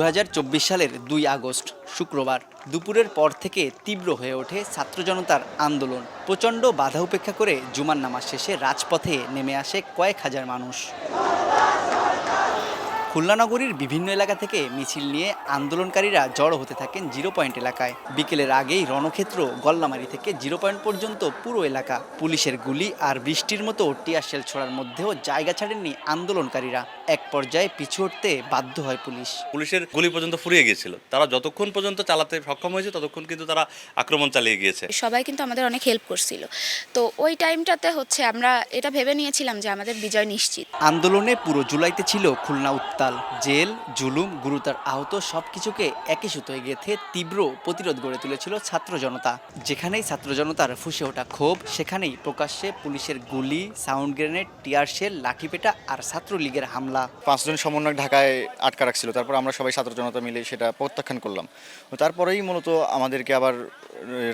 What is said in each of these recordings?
2024 সালের 2 আগস্ট শুক্রবার দুপুরের পর থেকে তীব্র হয়ে ওঠে ছাত্র জনতার আন্দোলন। প্রচণ্ড বাধা উপেক্ষা করে জুমার নামাজ শেষে রাজপথে নেমে আসে কয়েক হাজার মানুষ। খুলনা নগরীর বিভিন্ন এলাকা থেকে মিছিল নিয়ে আন্দোলনকারীরা জড়ো হতে থাকেন জিরো পয়েন্ট এলাকায়। বিকেলের আগেই রণক্ষেত্র গল্লামারী থেকে জিরো পয়েন্ট পর্যন্ত পুরো এলাকা পুলিশের গুলি আর বৃষ্টির মতো টিয়ার শেল ছোড়ার মধ্যেও জায়গা ছাড়েননি আন্দোলনকারীরা। এক পর্যায়ে পিছু হটতে বাধ্য হয় পুলিশ। পুলিশের গুলি পর্যন্ত ফুরিয়ে গিয়েছিল। তারা যতক্ষণ পর্যন্ত চালাতে সক্ষম হয়েছে ততক্ষণ কিন্তু তারা আক্রমণ চালিয়ে গিয়েছে। সবাই কিন্তু আমাদের অনেক হেল্প করছিল। তো ওই টাইমটাতে আমরা এটা ভেবে নিয়েছিলাম যে আমাদের বিজয় নিশ্চিত। আন্দোলনে পুরো জুলাইতে ছিল খুলনা উত্তাল। জেল, জুলুম, গুরুতর আহত সবকিছুকে একই সুতোয় গেঁথে তীব্র প্রতিরোধ গড়ে তুলেছিল ছাত্র জনতা। যেখানেই ছাত্র জনতার ফুঁসে ওঠা ক্ষোভ, সেখানেই প্রকাশ্যে পুলিশের গুলি, সাউন্ড গ্রেনেড, টিয়ার শেল, লাঠিপেটা আর ছাত্রলীগের হামলা। 5 জন সমন্বয়ক ঢাকায় আটকা রাখছিল। তারপর আমরা সবাই ছাত্র জনতা মিলে সেটা প্রত্যাখ্যান করলাম। তারপরেই মূলত আমাদেরকে আবার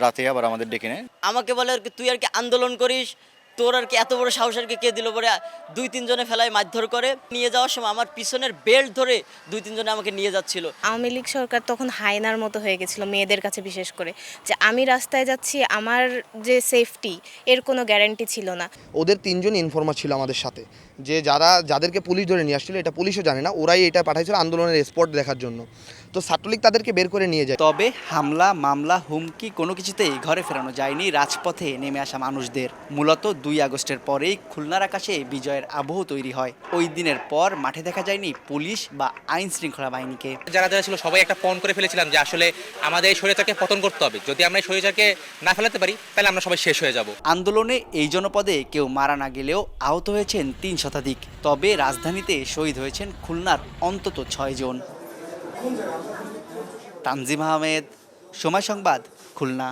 রাতে আমাদের ডেকে নেয়। আমাকে বলে তুই আর কি আন্দোলন করিস, তোর আর কি এত বড় সাহস আর কি কে দিল? পরে 2-3 জনে ফেলায় মারধর করে নিয়ে যাওয়ার সময় আমার পিছনের বেল্ট ধরে 2-3 জনে আমাকে নিয়ে যাচ্ছিল। আওয়ামী লীগ সরকার তখন হায়নার মতো হয়ে গেছিল মেয়েদের কাছে, বিশেষ করে যে আমি রাস্তায় যাচ্ছি, আমার যে সেফটি এর কোনো গ্যারান্টি ছিল না। ওদের 3 জন ইনফর্মার ছিল আমাদের সাথে, যে যাদেরকে পুলিশ ধরে নিয়ে আসছিল, এটা পুলিশও জানে না, ওরাই এটা পাঠাইছিল আন্দোলনের স্পট দেখার জন্য। তো ছাত্রলীগ তাদেরকে বের করে নিয়ে যায়। তবে হামলা, মামলা, হুমকি কোনো কিছুতেই ঘরে ফেরানো যায়নি রাজপথে নেমে আসা মানুষদের। মূলত 2 আগস্টের পরেই খুলনার আকাশে বিজয়ের আবহ তৈরি হয়। ওই দিনের পর মাঠে দেখা যায়নি পুলিশ বা আইন শৃঙ্খলা বাহিনীকে। যারা ছিল সবাই একটা পণ করে ফেলেছিলাম যে আসলে আমাদের এই স্বৈরাচারকে পতন করতে হবে। যদি আমরা এই স্বৈরাচারকে না ফেলাতে পারি তাহলে আমরা সবাই শেষ হয়ে যাব। আন্দোলনে এই জনপদে কেউ মারা না গেলেও আহত হয়েছেন 3 শতাধিক। তবে রাজধানীতে শহীদ হয়েছেন খুলনার অন্তত 6 জন। তানজিম আহমেদ, সময় সংবাদ, খুলনা।